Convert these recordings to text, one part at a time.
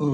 Om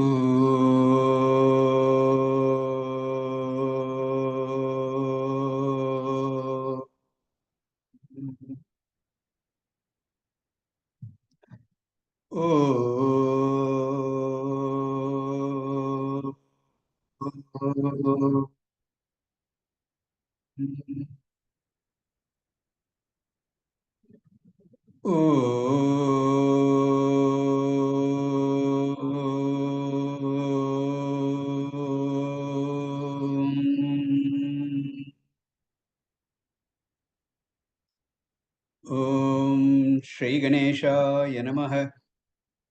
Shri Ganeshaya Namaha.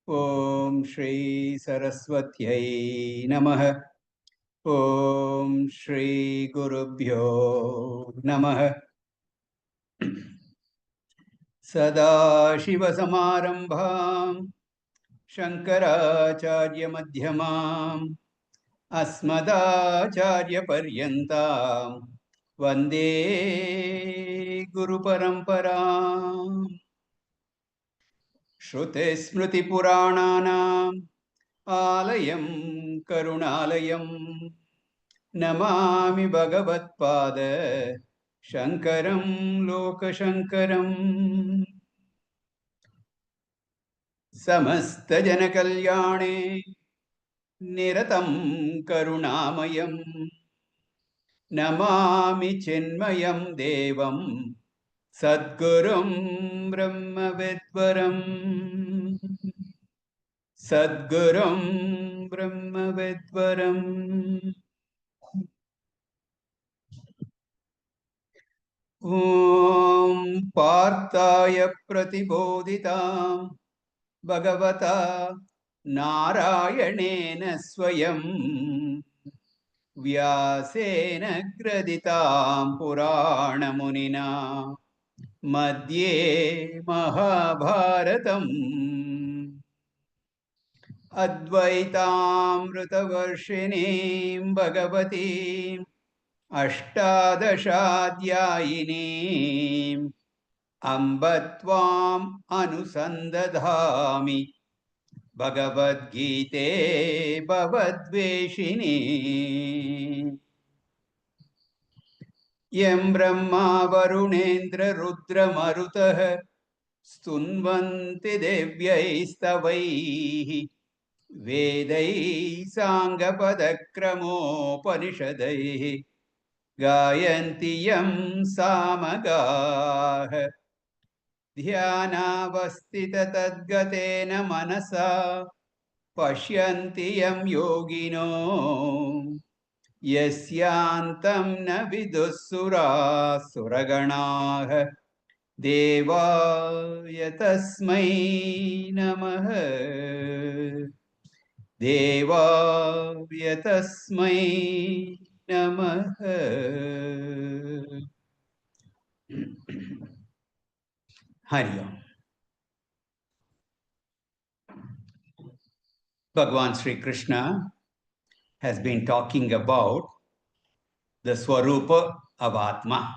Om Shri Saraswatyai Namaha. Om Shri Gurubhyo Namaha. Sadashivasamarambham Shankaracharya Madhyamam Asmadacharya Paryantam Vande Guru Paramparam. Shruti Smriti Purananam Alayam Karunalayam Namami Bhagavad Shankaram Lokashankaram. Samasta Janakalyane Niratam Karunamayam Namami Chinmayam Devam Sadgurum Brahmavidvaram. Sadgurum Brahmavidvaram. Om Partaya Pratibodhitam Bhagavata Narayanena Swayam Vyasena Graditam Purana Munina Madhye Mahabharatam Advaitamritavarshiniim Bhagavatim Ashtadashadyayiniim Amba Tvam Anusandadhami Bhagavad Gita Bhavadveshini. Yam Brahma Varunendra Rudra Marutah Stunvanti Devyaistavaihi Vedai Sangapadakramopanisadaihi Gayanti Yam Samagah Dhyanavastita Tadgatena Manasa Pashyanti Yam Yogino Yasyantam na vidussura suraganah Devaya tasmai namaha. Devaya tasmai namaha. Hari Om. Bhagavan Sri Krishna has been talking about the Swarupa of Atma,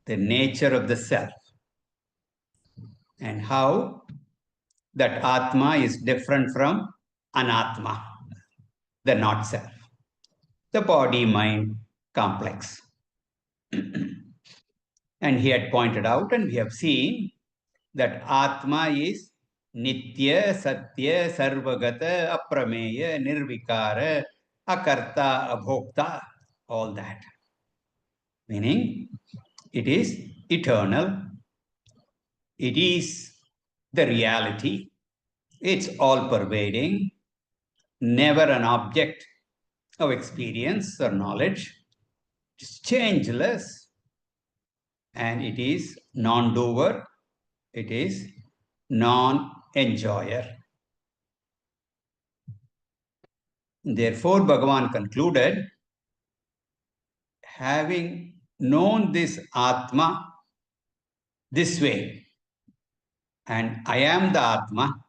the nature of the self, and how that Atma is different from Anatma, the not self, the body-mind complex. And he had pointed out, and we have seen, that Atma is Nitya, Satya, Sarvagata, Aprameya, Nirvikara, Akarta, Abhokta, all that. Meaning, it is eternal, it is the reality, it's all-pervading, never an object of experience or knowledge, it's changeless, and it is non-doer, it is non-enjoyer. Therefore, Bhagavan concluded, having known this Atma this way, and I am the Atma,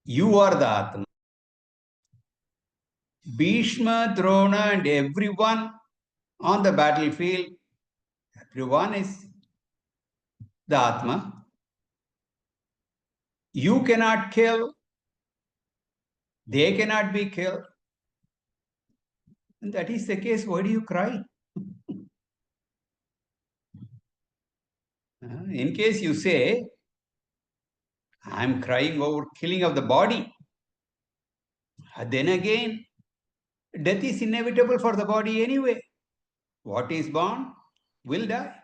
you are the Atma, Bhishma, Drona, and everyone on the battlefield, everyone is the Atma. You cannot kill, they cannot be killed. And that is the case, why do you cry? In case you say, I'm crying over killing of the body, then again, death is inevitable for the body anyway. What is born will die.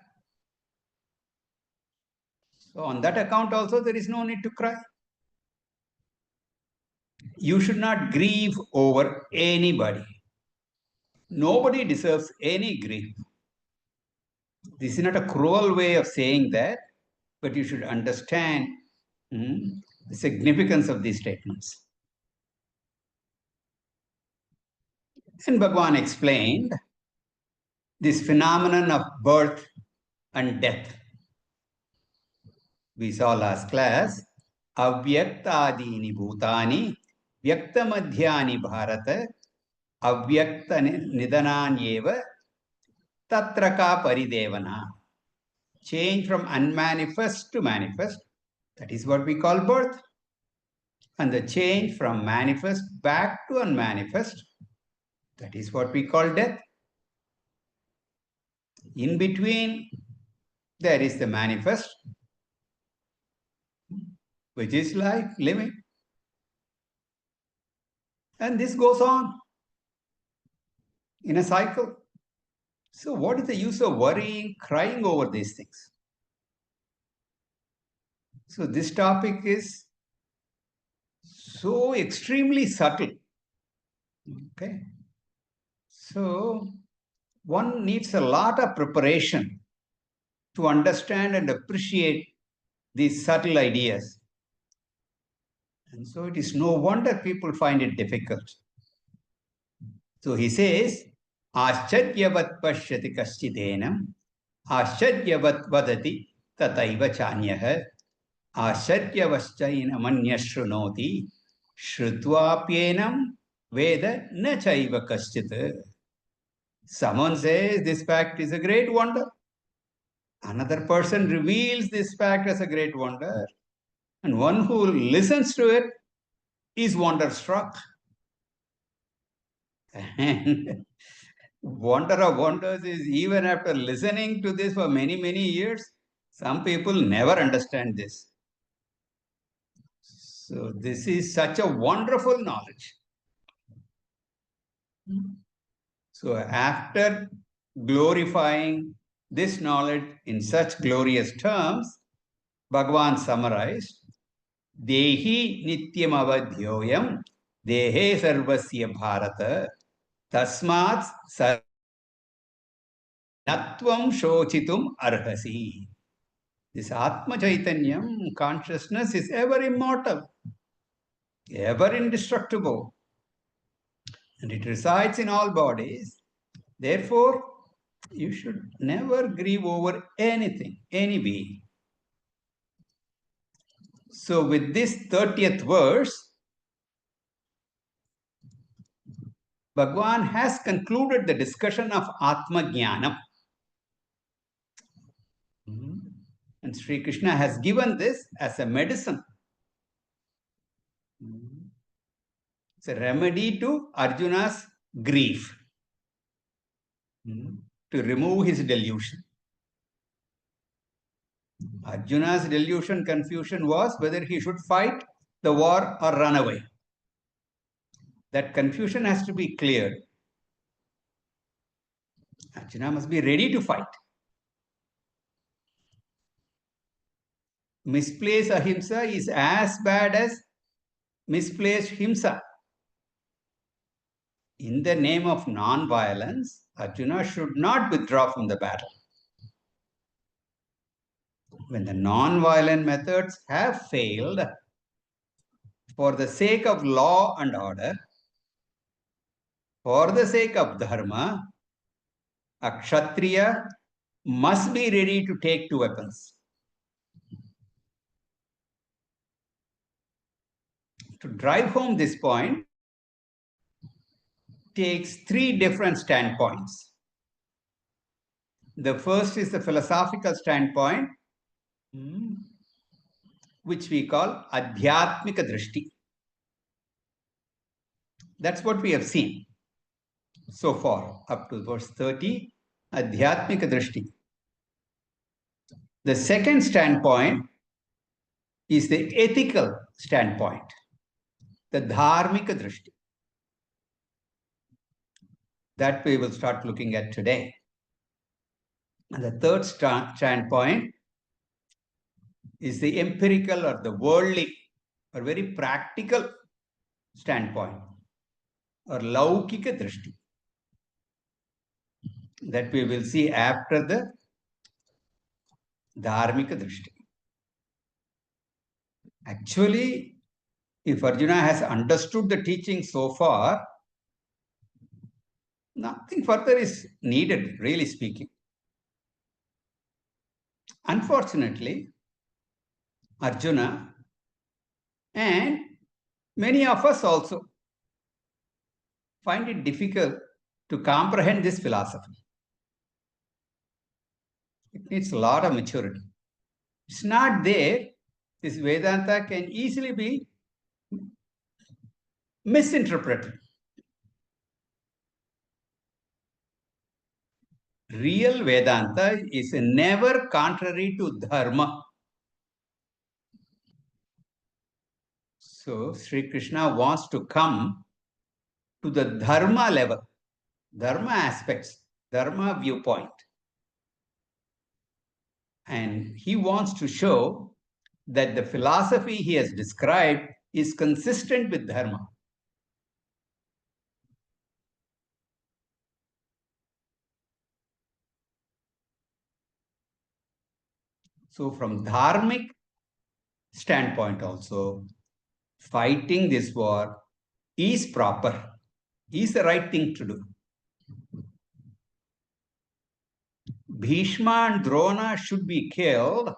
So on that account also, there is no need to cry. You should not grieve over anybody. Nobody deserves any grief. This is not a cruel way of saying that, but you should understand the significance of these statements. And Bhagavan explained this phenomenon of birth and death. We saw last class, avyaktadini bhutani, vyaktamadhyani bharata, avyakta nidananyeva, tatraka paridevana. Change from unmanifest to manifest, that is what we call birth. And the change from manifest back to unmanifest, that is what we call death. In between, there is the manifest, which is life, living. And this goes on in a cycle. So what is the use of worrying, crying over these things? So this topic is so extremely subtle. Okay. So one needs a lot of preparation to understand and appreciate these subtle ideas. And so it is no wonder people find it difficult. So he says, Ascharyavat pashyati kaschidenam, Ascharyavat vadati tataiva chanyah, Ascharyavaschaina manyashrunoti, Shrutvaapyenam veda na chaiva kaschit. Someone says this fact is a great wonder. Another person reveals this fact as a great wonder. And one who listens to it is wonderstruck. And wonder of wonders is, even after listening to this for many, many years, some people never understand this. So this is such a wonderful knowledge. So after glorifying this knowledge in such glorious terms, Bhagavan summarized, Dehi nityam avadhyoyam, dehe sarvasya bharata, tasmat natvam shochitum arhasi. This Atma Chaitanyam, consciousness, is ever immortal, ever indestructible, and it resides in all bodies. Therefore, you should never grieve over anything, any being. So with this 30th verse, Bhagavan has concluded the discussion of Atma Jnanam. And Sri Krishna has given this as a medicine. It's a remedy to Arjuna's grief, to remove his delusion. Arjuna's delusion, confusion was whether he should fight the war or run away. That confusion has to be cleared. Arjuna must be ready to fight. Misplaced ahimsa is as bad as misplaced himsa. In the name of non-violence, Arjuna should not withdraw from the battle. When the non-violent methods have failed, for the sake of law and order, for the sake of dharma, a kshatriya must be ready to take two weapons. To drive home this point takes three different standpoints. The first is the philosophical standpoint, which we call Adhyatmika Drishti. That's what we have seen so far, up to verse 30, Adhyatmika Drishti. The second standpoint is the ethical standpoint, the Dharmika Drishti. That we will start looking at today. And the third standpoint is the empirical or the worldly or very practical standpoint, or Laukika Drishti, that we will see after the Dharmika Drishti. Actually, if Arjuna has understood the teaching so far, nothing further is needed, really speaking. Unfortunately, Arjuna and many of us also find it difficult to comprehend this philosophy. It needs a lot of maturity. It's not there. This Vedanta can easily be misinterpreted. Real Vedanta is never contrary to Dharma. So Sri Krishna wants to come to the Dharma level, Dharma aspects, Dharma viewpoint. And he wants to show that the philosophy he has described is consistent with Dharma. So from dharmic standpoint also, fighting this war is proper, is the right thing to do. Bhishma and Drona should be killed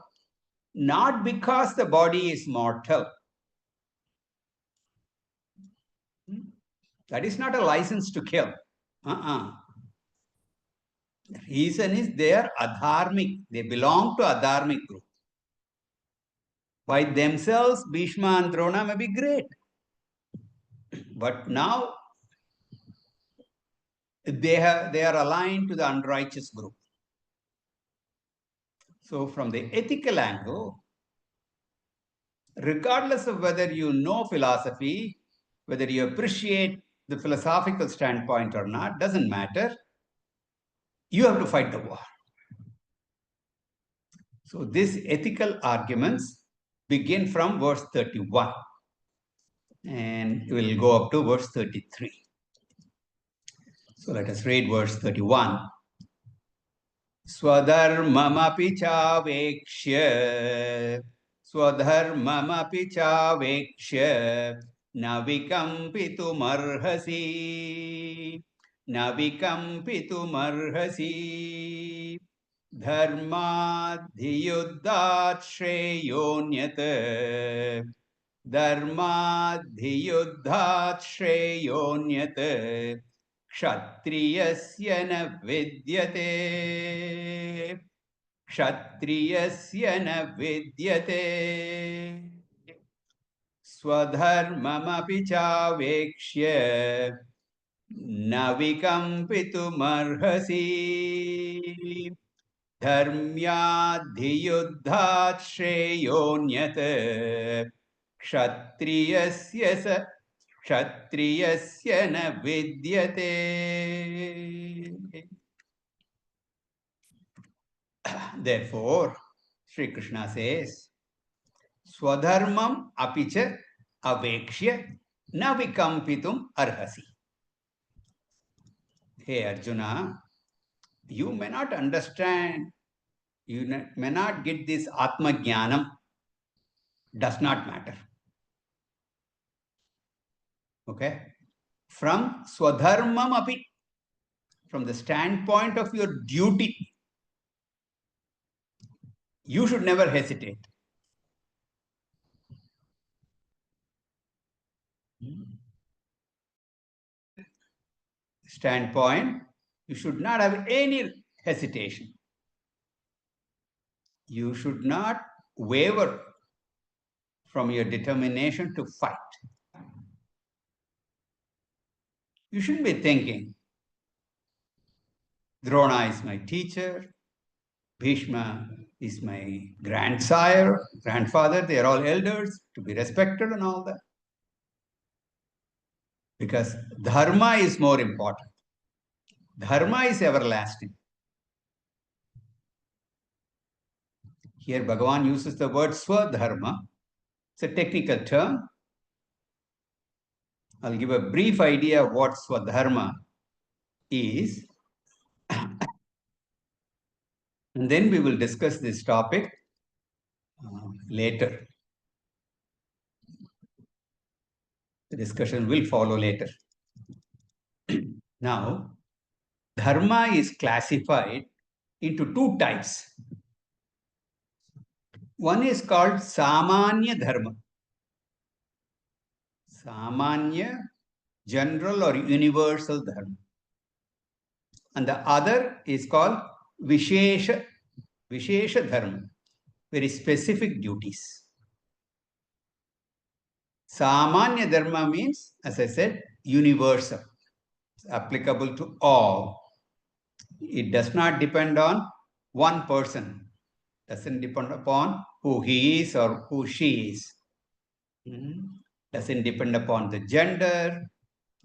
not because the body is mortal. That is not a license to kill. The reason is they are adharmic. They belong to adharmic group. By themselves, Bhishma and Drona may be great. But now they are aligned to the unrighteous group. So from the ethical angle, regardless of whether you know philosophy, whether you appreciate the philosophical standpoint or not, doesn't matter. You have to fight the war. So these ethical arguments begin from verse 31 and we'll go up to verse 33. So let us read verse 31. Swadharmamapi chavekshya Swadharmamapi chavekshya Navikampitum arhasi Dharmadhiyuddhat shreyonyat Dharmadhiyuddhat shreyonyat Kshatriyasya na vidyate Kshatriyasya na vidyate Swadharmamapi chavekshya Navikampitum Dharmyadhiyuddhat shreyonyat Kshatriyasya na vidyate. Therefore, Sri Krishna says, Swadharmam apicha avekshya na vikampitum arhasi. Hey Arjuna, you may not understand, you may not get this Atma Jnanam, does not matter. Okay? From Swadharmam api, from the standpoint of your duty, you should never hesitate. Standpoint, you should not have any hesitation. You should not waver from your determination to fight. You shouldn't be thinking, Drona is my teacher, Bhishma is my grandfather, they are all elders to be respected and all that. Because dharma is more important. Dharma is everlasting. Here Bhagavan uses the word swadharma. It's a technical term. I'll give a brief idea of what swadharma is. And then we will discuss this topic later. The discussion will follow later. Now, dharma is classified into two types. One is called Samanya Dharma. Samanya, general or universal Dharma. And the other is called Vishesha Dharma, very specific duties. Samanya Dharma means, as I said, universal. It's applicable to all. It does not depend on one person. Doesn't depend upon who he is or who she is. Doesn't depend upon the gender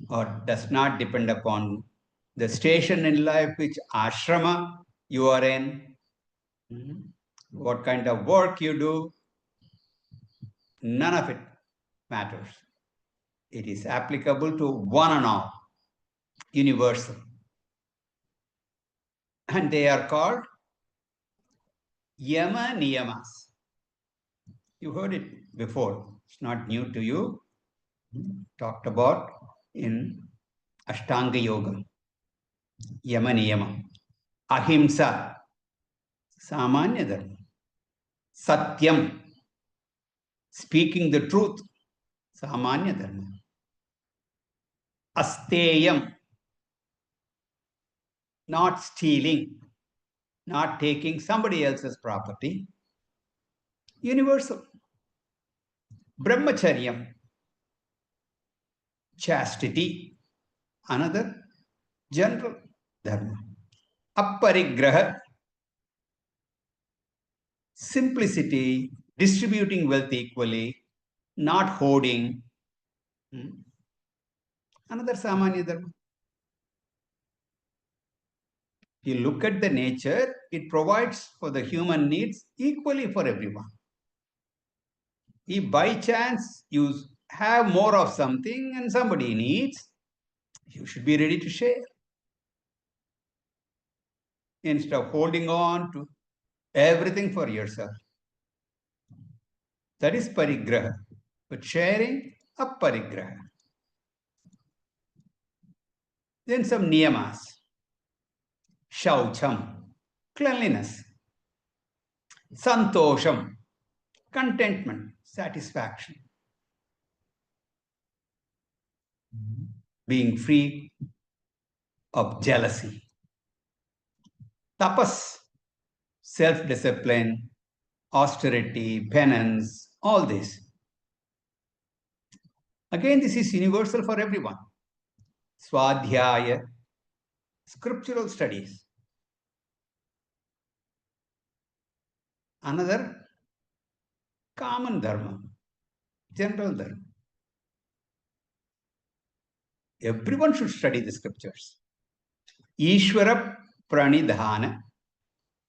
or does not depend upon the station in life, which ashrama you are in, what kind of work you do. None of it matters. It is applicable to one and all, universal. And they are called Yama Niyamas. You heard it before. It's not new to you. Talked about in Ashtanga Yoga. Yama Niyama. Ahimsa. Samanya Dharma. Satyam. Speaking the truth. Samanya Dharma. Asteyam. Not stealing. Not taking somebody else's property. Universal. Brahmacharyam. Chastity. Another general dharma. Apparigraha. Simplicity. Distributing wealth equally. Not hoarding. Another Samanya dharma. If you look at the nature, it provides for the human needs equally for everyone. If by chance you have more of something and somebody needs, you should be ready to share. Instead of holding on to everything for yourself. That is parigraha. But sharing, apparigraha. Then some niyamas. Shaucham, cleanliness. Santosham, contentment, satisfaction. Being free of jealousy. Tapas, self-discipline, austerity, penance, all this. Again, this is universal for everyone. Swadhyaya, scriptural studies. Another, common dharma, general dharma. Everyone should study the scriptures. Ishvara pranidhana,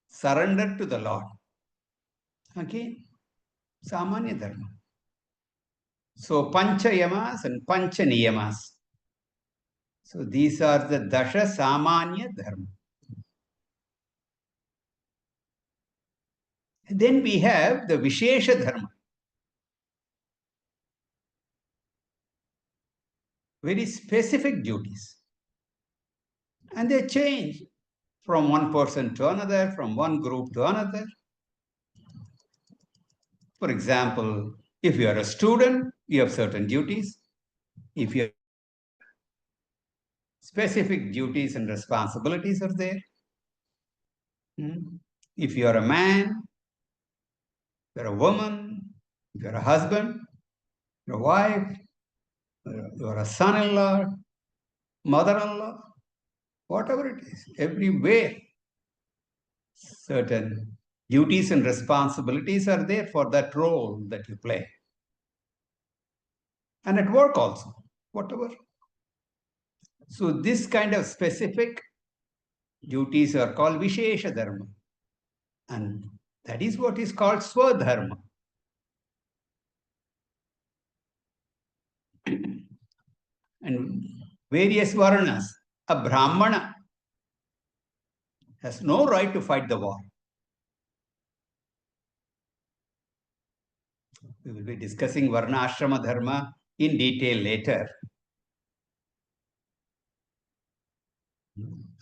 surrender to the Lord. Again, samanya dharma. So pancha yamas and pancha niyamas. So these are the dasha samanya dharma. And then we have the vishesha dharma. Very specific duties. And they change from one person to another, from one group to another. For example, if you are a student, you have certain duties. If you have specific duties and responsibilities are there. If you are a man, you're a woman, if you're a husband, you're a wife, you're a son-in-law, mother-in-law, whatever it is, everywhere certain duties and responsibilities are there for that role that you play. And at work also, whatever. So this kind of specific duties are called Vishesha Dharma. And that is what is called Swadharma. And various Varnas. A Brahmana has no right to fight the war. We will be discussing Varna Ashrama Dharma in detail later.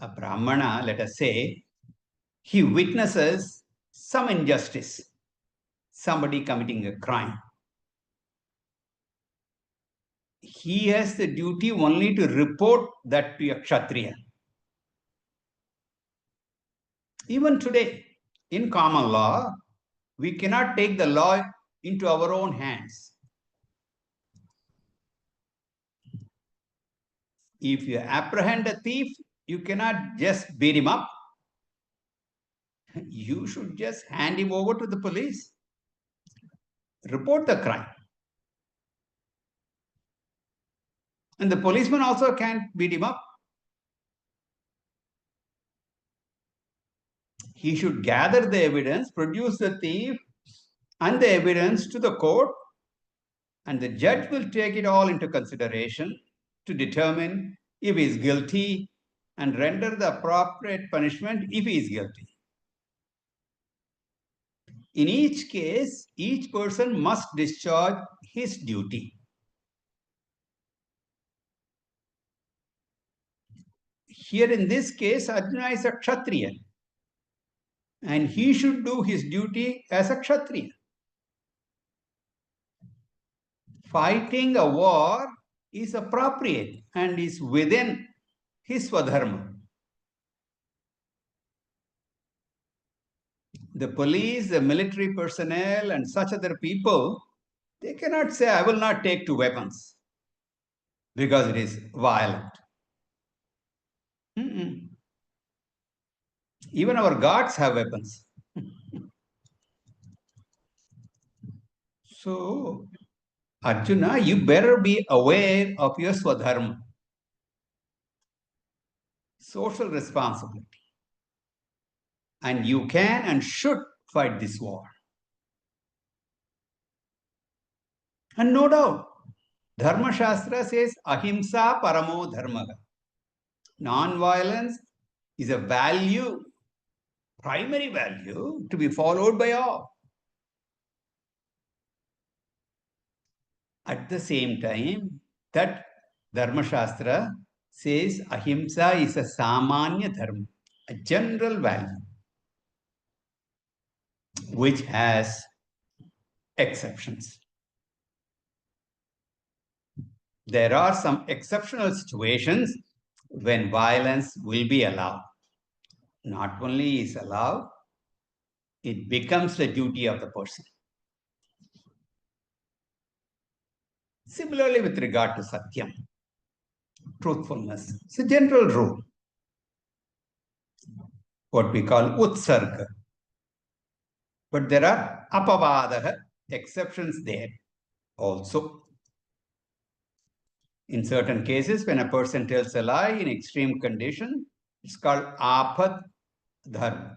A Brahmana, let us say, he witnesses some injustice, somebody committing a crime. He has the duty only to report that to a Kshatriya. Even today, in common law, we cannot take the law into our own hands. If you apprehend a thief, you cannot just beat him up. You should just hand him over to the police. Report the crime. And the policeman also can't beat him up. He should gather the evidence, produce the thief and the evidence to the court, and the judge will take it all into consideration to determine if he is guilty and render the appropriate punishment if he is guilty. In each case, each person must discharge his duty. Here in this case, Arjuna is a Kshatriya, and he should do his duty as a Kshatriya. Fighting a war is appropriate and is within his Swadharma. The police, the military personnel, and such other people, they cannot say, I will not take to weapons because it is violent. Even our gods have weapons. So, Arjuna, you better be aware of your Swadharma, social responsibility. And you can and should fight this war. And no doubt, Dharma Shastra says, Ahimsa Paramo Dharmaga. Non-violence is a value, primary value, to be followed by all. At the same time, that Dharma Shastra says Ahimsa is a Samanya Dharma, a general value, which has exceptions. There are some exceptional situations when violence will be allowed. Not only is allowed, it becomes the duty of the person. Similarly, with regard to Satyam, truthfulness, it's a general rule, what we call Utsarga. But there are Apavadaha, exceptions there also. In certain cases, when a person tells a lie in extreme condition, it's called Apat Dharma.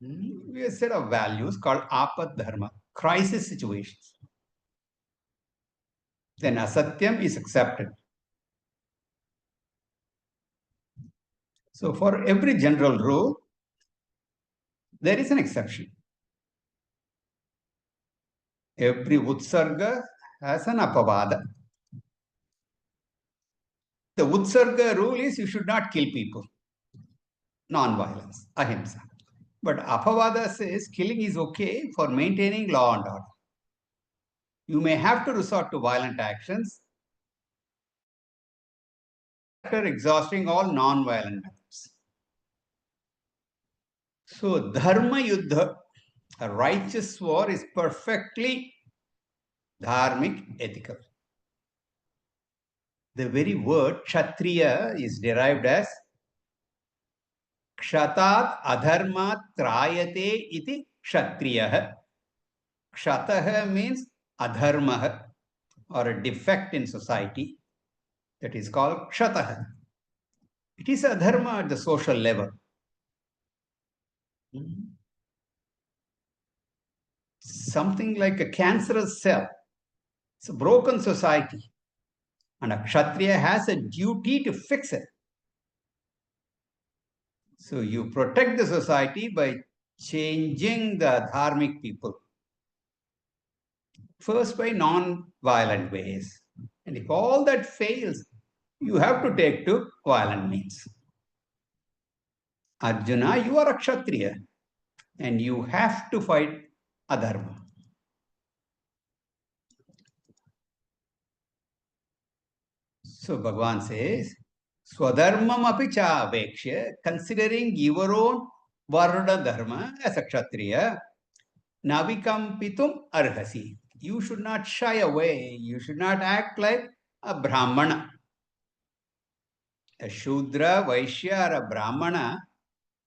We have a set of values called Apat Dharma, crisis situations. Then Asatyam is accepted. So for every general rule, there is an exception. Every Utsarga has an Apavada. The Utsarga rule is you should not kill people. Non-violence, Ahimsa. But Apavada says killing is okay for maintaining law and order. You may have to resort to violent actions after exhausting all non-violent methods. So Dharma Yuddha, a righteous war, is perfectly dharmic, ethical. The very word Kshatriya is derived as Kshatat adharmat trayate iti Kshatriyah. Kshatah means adharmah or a defect in society. That is called Kshatah. It is a dharma at the social level. Something like a cancerous cell. It's a broken society. And a Kshatriya has a duty to fix it. So you protect the society by changing the dharmic people. First by non-violent ways. And if all that fails, you have to take to violent means. Arjuna, you are a Kshatriya and you have to fight adharma. So Bhagavan says, Swadharmam api cha avekshya, considering your own varna dharma as a Kshatriya, navikampitum arhasi. You should not shy away. You should not act like a Brahmana. A Shudra, Vaishya, or a Brahmana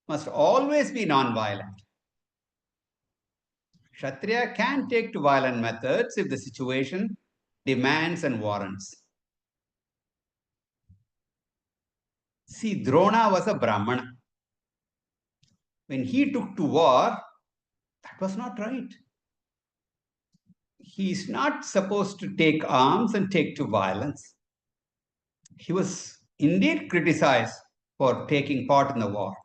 must always be non-violent. Kshatriya can take to violent methods if the situation demands and warrants. See, Drona was a Brahmana. When he took to war, that was not right. He is not supposed to take arms and take to violence. He was indeed criticized for taking part in the war.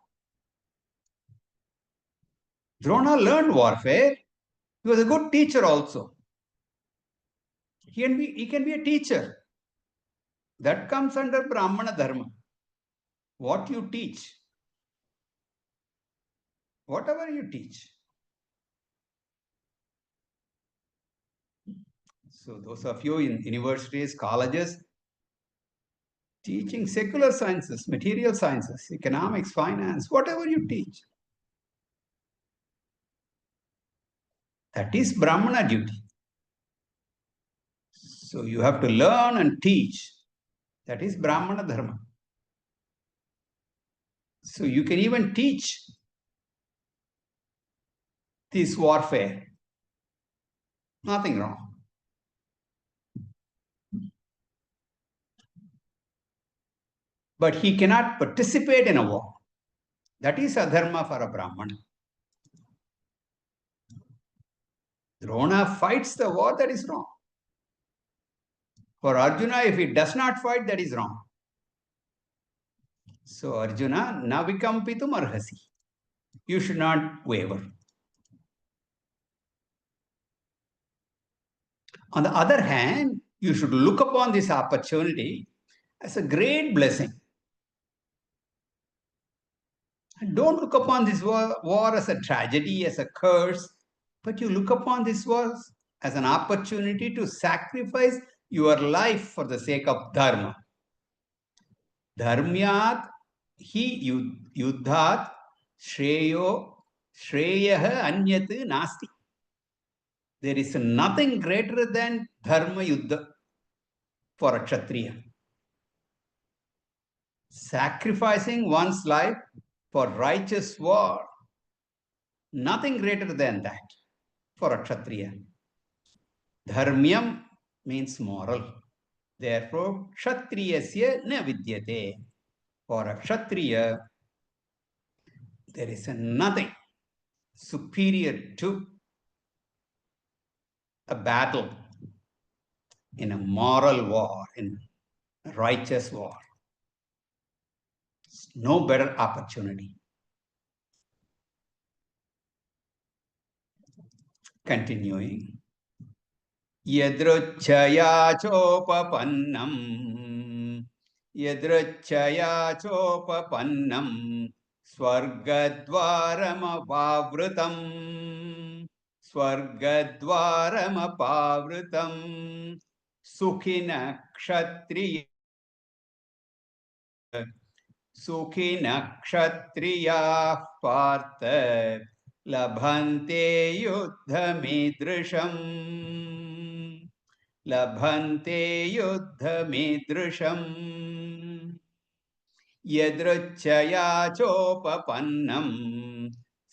Drona learned warfare. He was a good teacher also. He can be a teacher. That comes under Brahmana Dharma. What you teach, whatever you teach. So those of you in universities, colleges, teaching secular sciences, material sciences, economics, finance, whatever you teach, that is Brahmana duty. So you have to learn and teach. That is Brahmana Dharma. So you can even teach this warfare. Nothing wrong. But he cannot participate in a war. That is adharma for a Brahmana. Drona fights the war, that is wrong. For Arjuna, if he does not fight, that is wrong. So Arjuna, navikampitum arhasi. You should not waver. On the other hand, you should look upon this opportunity as a great blessing. And don't look upon this war as a tragedy, as a curse, but you look upon this war as an opportunity to sacrifice your life for the sake of dharma. Dharmyat hi yuddhat shreyah anyat nasti. There is nothing greater than dharma yuddha for a Kshatriya. Sacrificing one's life for righteous war. Nothing greater than that for a Kshatriya. Dharmyam means moral. Therefore, Kshatriyasya na vidyate. For a Kshatriya, there is nothing superior to a battle in a moral war, in a righteous war. No better opportunity. Continuing. Yadruchaya chopapannam swargadvaramapavrutam sukhina kshatriya partha labhante yuddhamidrisham. लभन्ते युद्धमीदृशम् यदृच्छया चोपपन्नम्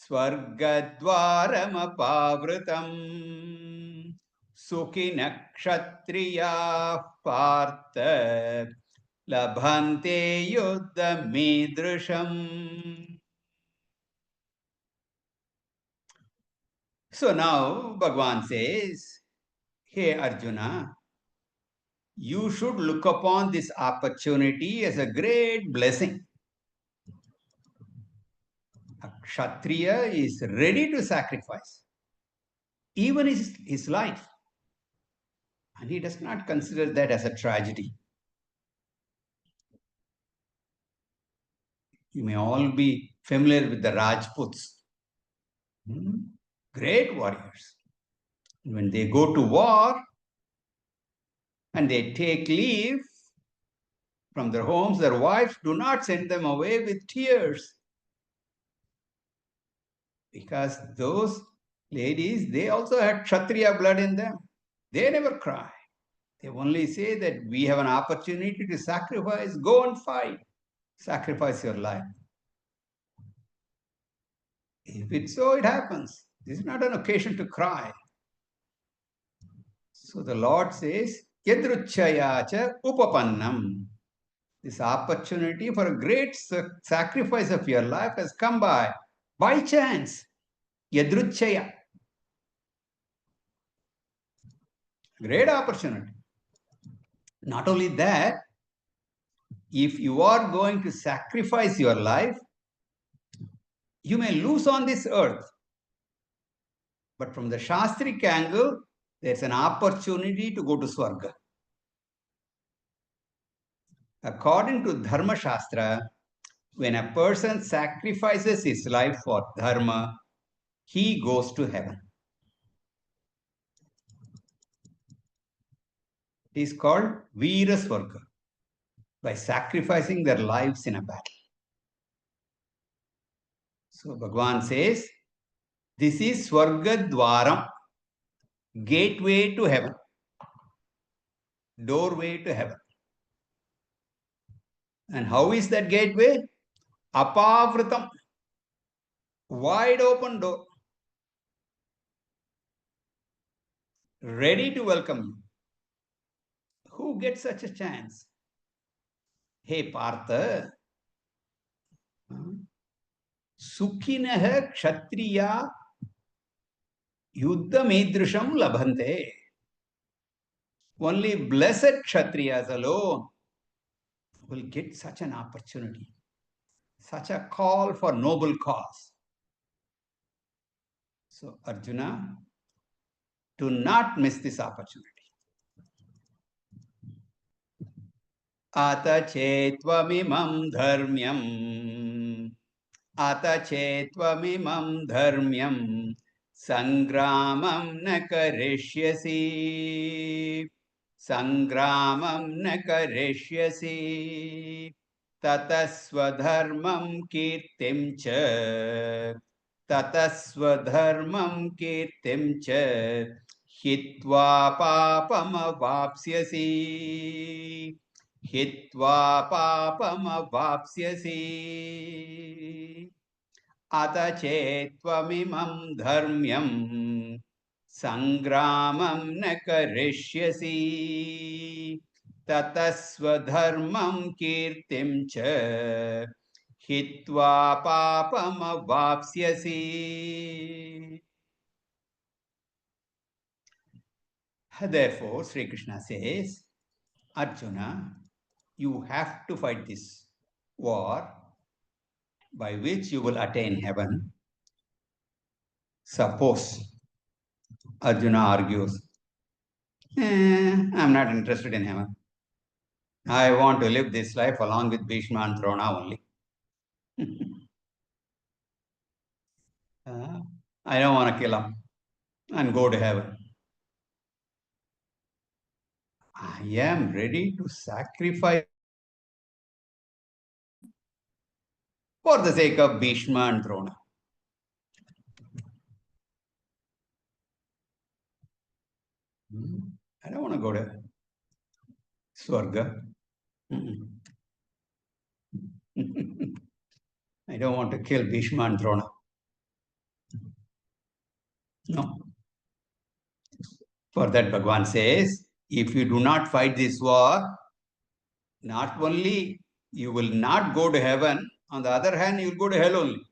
स्वर्गद्वारमपावृतम् सुखिनः क्षत्रियाः पार्थ लभन्ते युद्धमीदृशम्. So now Bhagavan says, hey Arjuna, you should look upon this opportunity as a great blessing. A Kshatriya is ready to sacrifice even his life, and he does not consider that as a tragedy. You may all be familiar with the Rajputs, great warriors. When they go to war and they take leave from their homes, their wives do not send them away with tears, because those ladies, they also had Kshatriya blood in them. They never cry. They only say that we have an opportunity to sacrifice, go and fight, sacrifice your life. If it's so, it happens. This is not an occasion to cry. So the Lord says, Yadruchayacha upapannam. This opportunity for a great sacrifice of your life has come by chance. Yadruchaya. Great opportunity. Not only that, if you are going to sacrifice your life, you may lose on this earth. But from the Shastric angle, there's an opportunity to go to Swarga. According to Dharma Shastra, when a person sacrifices his life for Dharma, he goes to heaven. It is called Veera Swarga, by sacrificing their lives in a battle. So Bhagavan says, this is Swarga Dwaram, gateway to heaven, doorway to heaven. And how is that gateway? Apavritam, wide open door, ready to welcome you. Who gets such a chance? Hey Partha, Sukhinah Kshatriya Yuddhamidrisham Labhante. Only blessed Kshatriyas alone will get such an opportunity, such a call for noble cause. So Arjuna, do not miss this opportunity. Ata chetvamimam dharmyam. Ata chetvamimam dharmyam. Sangramam na karishyasi. Sangramam na karishyasi. Tataswadharmam kirtim cha. Tataswadharmam kirtim cha. Hitva papamavapsyasi. Hitva papamavapsyasi. Ata chetvamimam dharmyam sangramam na karishyasi. Tataswadharmam kirtim cha hitva papamavapsyasi. Therefore, Sri Krishna says, Arjuna, you have to fight this war by which you will attain heaven. Suppose Arjuna argues, I'm not interested in heaven. I want to live this life along with Bhishma and Drona only. I don't want to kill him and go to heaven. I am ready to sacrifice for the sake of Bhishma and Drona. I don't want to go to Swarga. I don't want to kill Bhishma and Drona. No. For that, Bhagavan says, if you do not fight this war, not only you will not go to heaven, on the other hand, you will go to hell only.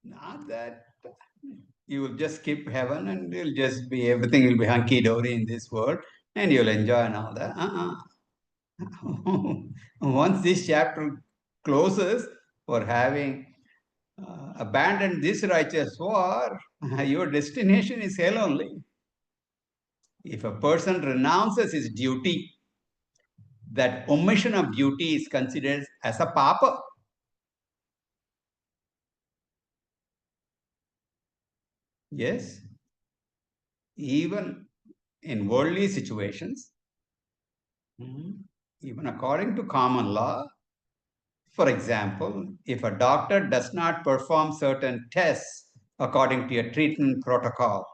Not that you will just skip heaven and you'll just be, everything will be hunky-dory in this world and you'll enjoy and all that. Once this chapter closes for having abandoned this righteous war, your destination is hell only. If a person renounces his duty, that omission of duty is considered as a papa. Yes. Even in worldly situations, even according to common law, for example, if a doctor does not perform certain tests according to a treatment protocol,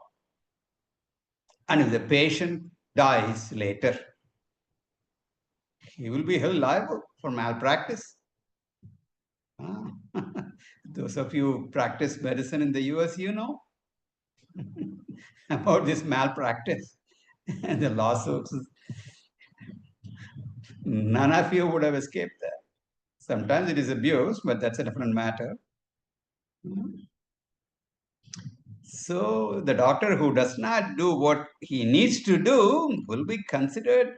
and if the patient dies later, he will be held liable for malpractice. Those of you who practice medicine in the US, you know about this malpractice and the lawsuits. None of you would have escaped that. Sometimes it is abuse, but that's a different matter. So the doctor who does not do what he needs to do will be considered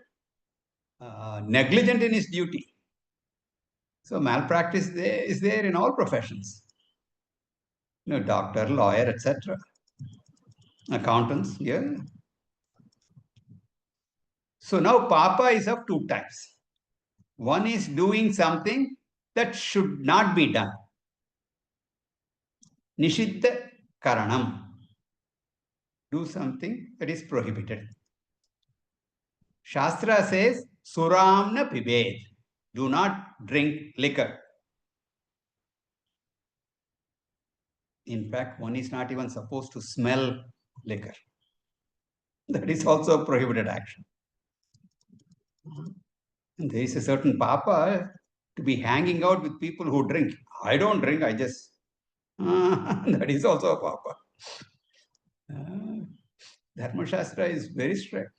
negligent in his duty. So malpractice is there in all professions. Doctor, lawyer, etc. Accountants, yeah. So now papa is of two types. One is doing something that should not be done. Nishiddha karanam. Do something that is prohibited. Shastra says, suramna pibed. Do not drink liquor. In fact, one is not even supposed to smell liquor. That is also a prohibited action. And there is a certain papa to be hanging out with people who drink. I don't drink, I just... that is also a papa. Dharma Shastra is very strict.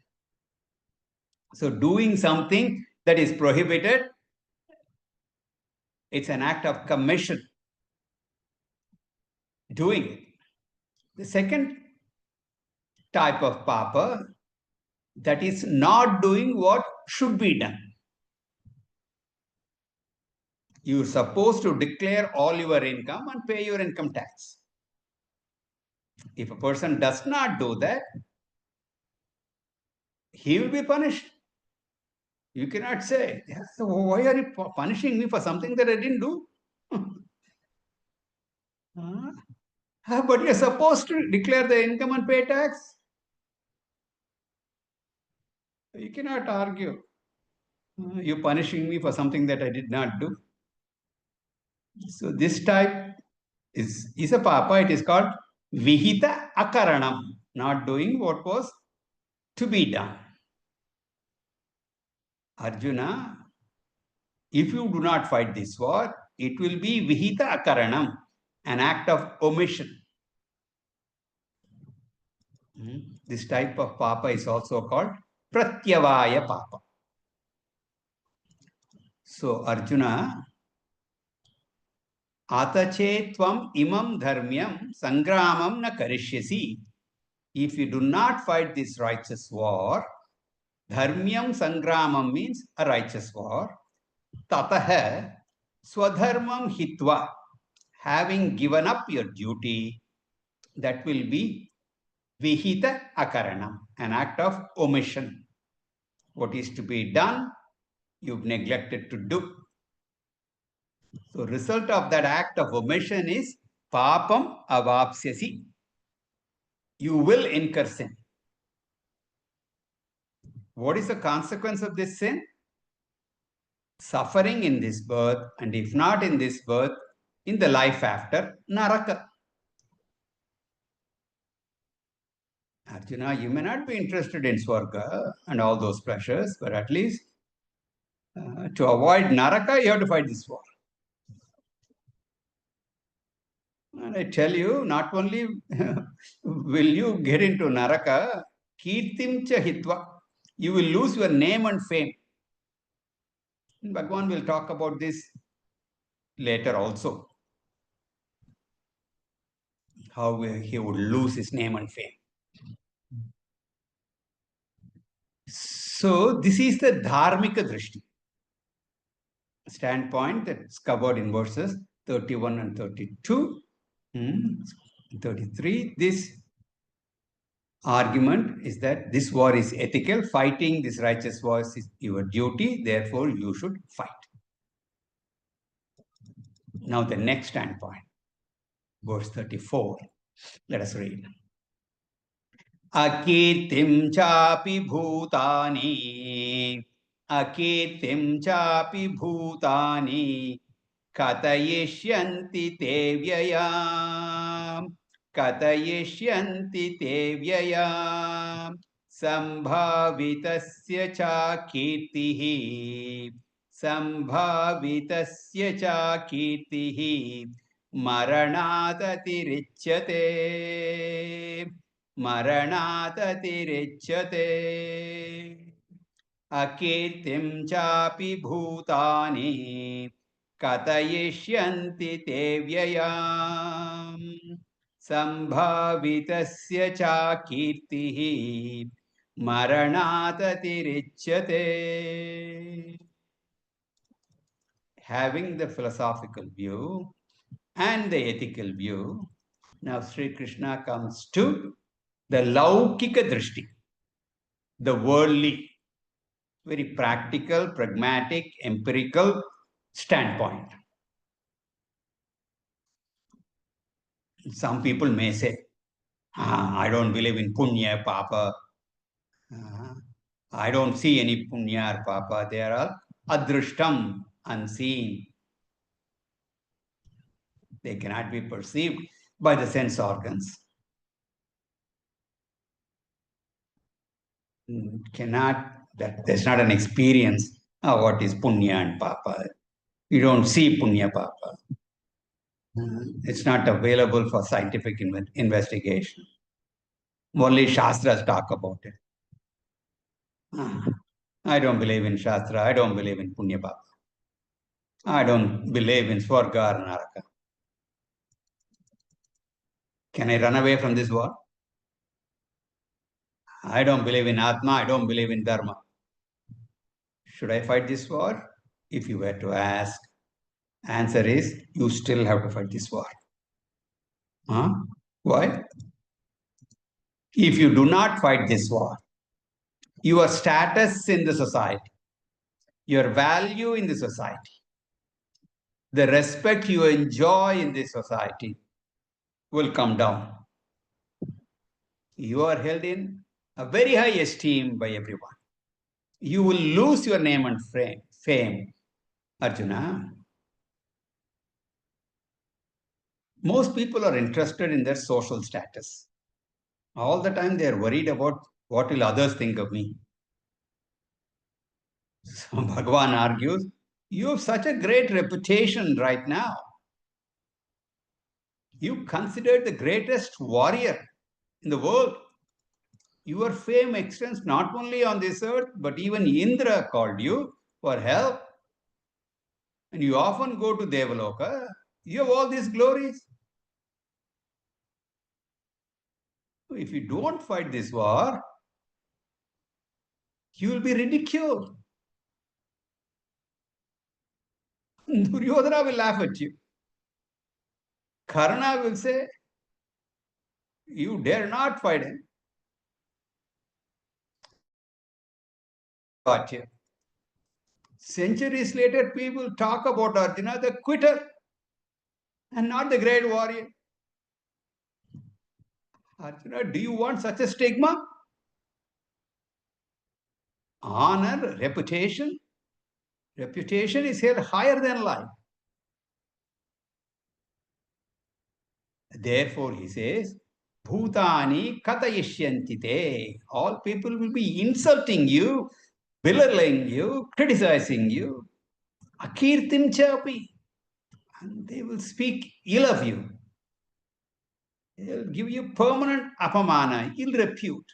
So doing something that is prohibited, it's an act of commission. Doing it. The second type of papa, that is not doing what should be done. You're supposed to declare all your income and pay your income tax. If a person does not do that, he will be punished. You cannot say, so why are you punishing me for something that I didn't do? But you're supposed to declare the income and pay tax. You cannot argue. You're punishing me for something that I did not do. So this type is a papa. It is called vihita akaranam, not doing what was to be done. Arjuna, if you do not fight this war, it will be vihita akaranam, an act of omission. This type of papa is also called pratyavaya papa. So Arjuna, atache tvam imam dharmyam sangramam na karishyasi. If you do not fight this righteous war, dharmyam sangramam means a righteous war. Tataha swadharmam hitva, having given up your duty, that will be vihita akaranam, an act of omission. What is to be done, you've neglected to do. So result of that act of omission is papam avapsyasi. You will incur sin. What is the consequence of this sin? suffering in this birth, and if not in this birth, in the life after, Naraka. Arjuna, you may not be interested in Swarga and all those pleasures, but at least to avoid Naraka, you have to fight this war. And I tell you, not only will you get into Naraka, Kirtim cha hitva, you will lose your name and fame. Bhagavan will talk about this later also, how he would lose his name and fame. So this is the Dharmika Drishti standpoint that's covered in verses 31 and 32. 33. This argument is that this war is ethical. Fighting this righteous war is your duty. Therefore, you should fight. Now the next standpoint, verse 34. Let us read. Akirtim chapi bhutani. Akirtim chapi bhutani. Katayishyanti te vyayam. Katayishyanti te vyayam. Sambhavitasya cha kirtihi. Sambhavitasya cha kirtihi. Maranatatirichyate. Maranatatirichyate. Akirtim chapi bhutani. Katayishyanti te vyayam. Sambhavitasya cha kirtihi. Maranatatirichyate. Having the philosophical view and the ethical view, now Sri Krishna comes to the Laukika Drishti, the worldly, very practical, pragmatic, empirical standpoint. Some people may say, I don't believe in punya, papa. I don't see any punya or papa. They are all adrishtam, unseen. They cannot be perceived by the sense organs. There's not an experience of what is punya and papa. You don't see punya papa. It's not available for scientific investigation. Only Shastras talk about it. I don't believe in Shastra. I don't believe in punya papa. I don't believe in Swarga or Naraka. Can I run away from this war? I don't believe in Atma. I don't believe in Dharma. Should I fight this war? If you were to ask, answer is you still have to fight this war. Why? If you do not fight this war, your status in the society, your value in the society, the respect you enjoy in this society will come down. You are held in a very high esteem by everyone. You will lose your name and fame, Arjuna. Most people are interested in their social status. All the time they are worried about what will others think of me. So Bhagavan argues, you have such a great reputation right now. You considered the greatest warrior in the world. Your fame extends not only on this earth, but even Indra called you for help. And you often go to Devaloka. You have all these glories. If you don't fight this war, you will be ridiculed. Duryodhana will laugh at you. Karna will say, you dare not fight him. Got you. Centuries later, people talk about Arjuna, the quitter, and not the great warrior. Arjuna, do you want such a stigma? Honor, reputation? Reputation is held higher than life. Therefore, he says, Bhutani katayishyanti te. All people will be insulting you, belittling you, criticizing you. Akirtim chapi. And they will speak ill of you. They'll give you permanent apamana, ill repute.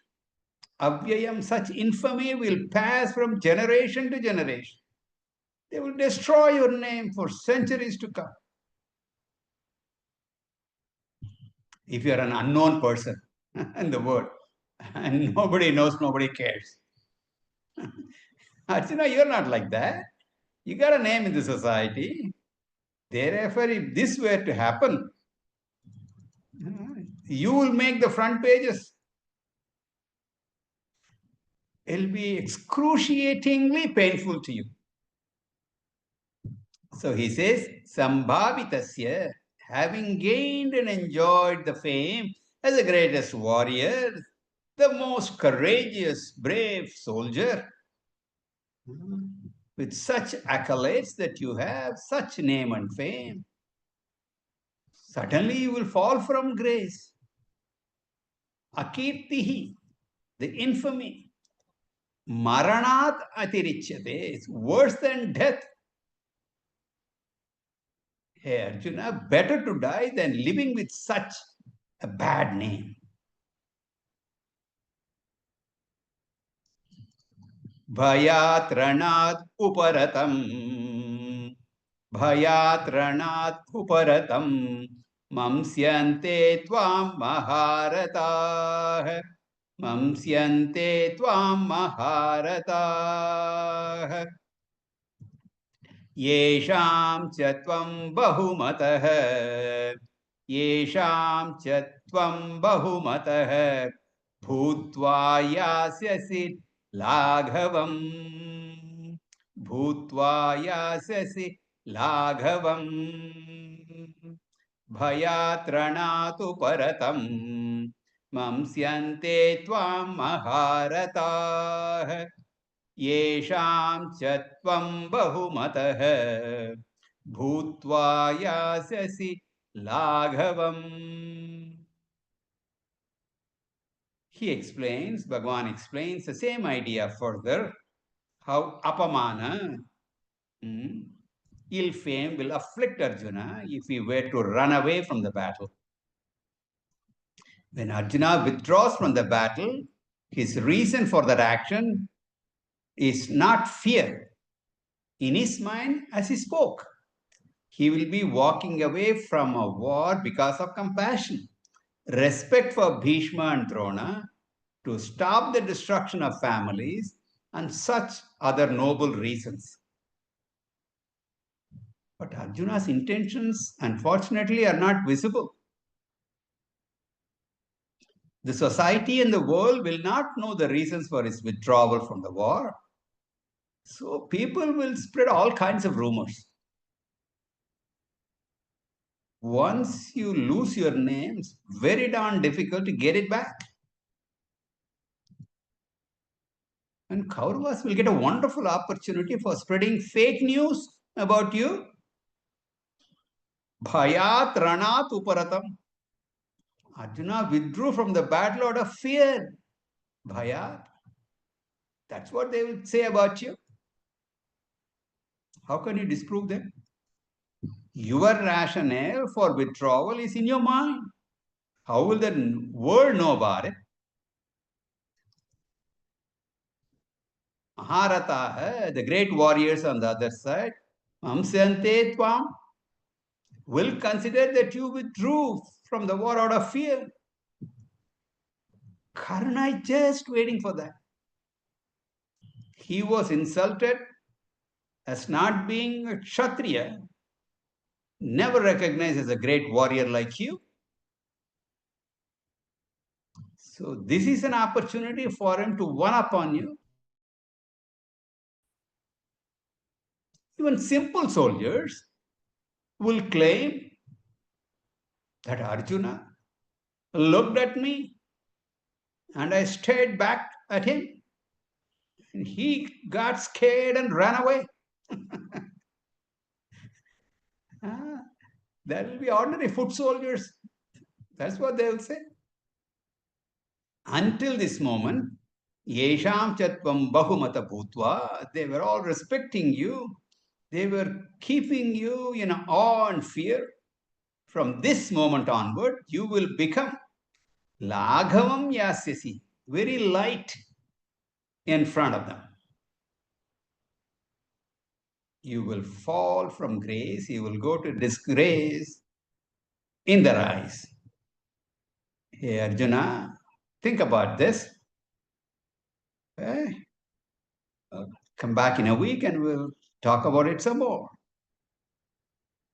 Avyayam, such infamy will pass from generation to generation. They will destroy your name for centuries to come. If you are an unknown person in the world, and nobody knows, nobody cares. Arjuna, you're not like that. You got a name in the society. Therefore, if this were to happen, you will make the front pages. It'll be excruciatingly painful to you. So he says, Sambhavitasya, having gained and enjoyed the fame as the greatest warrior, the most courageous, brave soldier, with such accolades that you have, such name and fame, suddenly you will fall from grace. Akirtihi, the infamy. Maranat atirichyate, it's worse than death. Hey Arjuna, better to die than living with such a bad name. Bhayat ranat uparatam. Bhayat ranat uparatam. Mamsyante tvam maharatah. Mamsyante tvam maharatah. Yesham cha tvam bahumatah. Yesham cha tvam bahumatah. Bhutva yasyasi Laghavam. Bhutva yasyasi Laghavam. Bhayatranatu paratam. Mamsyante tvam maharatah. Yesham cha tvam bahumatah. Bhutva yasyasi Laghavam. He explains, Bhagavan explains the same idea further, how apamana, ill fame will afflict Arjuna if he were to run away from the battle. When Arjuna withdraws from the battle, his reason for that action is not fear. In his mind, as he spoke, he will be walking away from a war because of compassion, respect for Bhishma and Drona, to stop the destruction of families, and such other noble reasons. But Arjuna's intentions, unfortunately, are not visible. The society and the world will not know the reasons for his withdrawal from the war. So people will spread all kinds of rumors. Once you lose your name, it's very darn difficult to get it back. And Kauravas will get a wonderful opportunity for spreading fake news about you. Bhayat ranat uparatam. Arjuna withdrew from the battle out of fear. Bhayat. That's what they will say about you. How can you disprove them? Your rationale for withdrawal is in your mind. How will the world know about it? Maharata, the great warriors on the other side, Mamsyante Tvam, will consider that you withdrew from the war out of fear. Karna is just waiting for that. He was insulted as not being a Kshatriya, never recognized as a great warrior like you. So this is an opportunity for him to one up on you. Even simple soldiers will claim that Arjuna looked at me and I stared back at him. And he got scared and ran away. Ah, that will be ordinary foot soldiers. That's what they will say. Until this moment, Yesham Chatvam Bahumata Bhutva, they were all respecting you. They were keeping you in awe and fear. From this moment onward, you will become Laghavam Yasyasi, very light in front of them. You will fall from grace, you will go to disgrace in their eyes. Hey Arjuna, think about this. Okay? Come back in a week and we'll talk about it some more.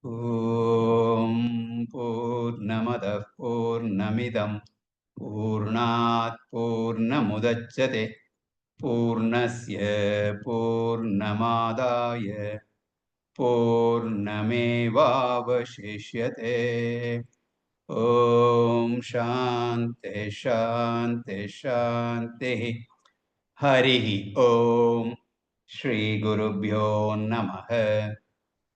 Om Purnamadah Purnamidam Purnat Purnamudachyate Purnasya Purnamadaya Purnamevavashishyate. Om Shanti Shanti Shanti. Harihi Om. Shri Gurubhyo Namaha.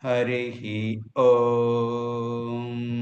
Harihi Om.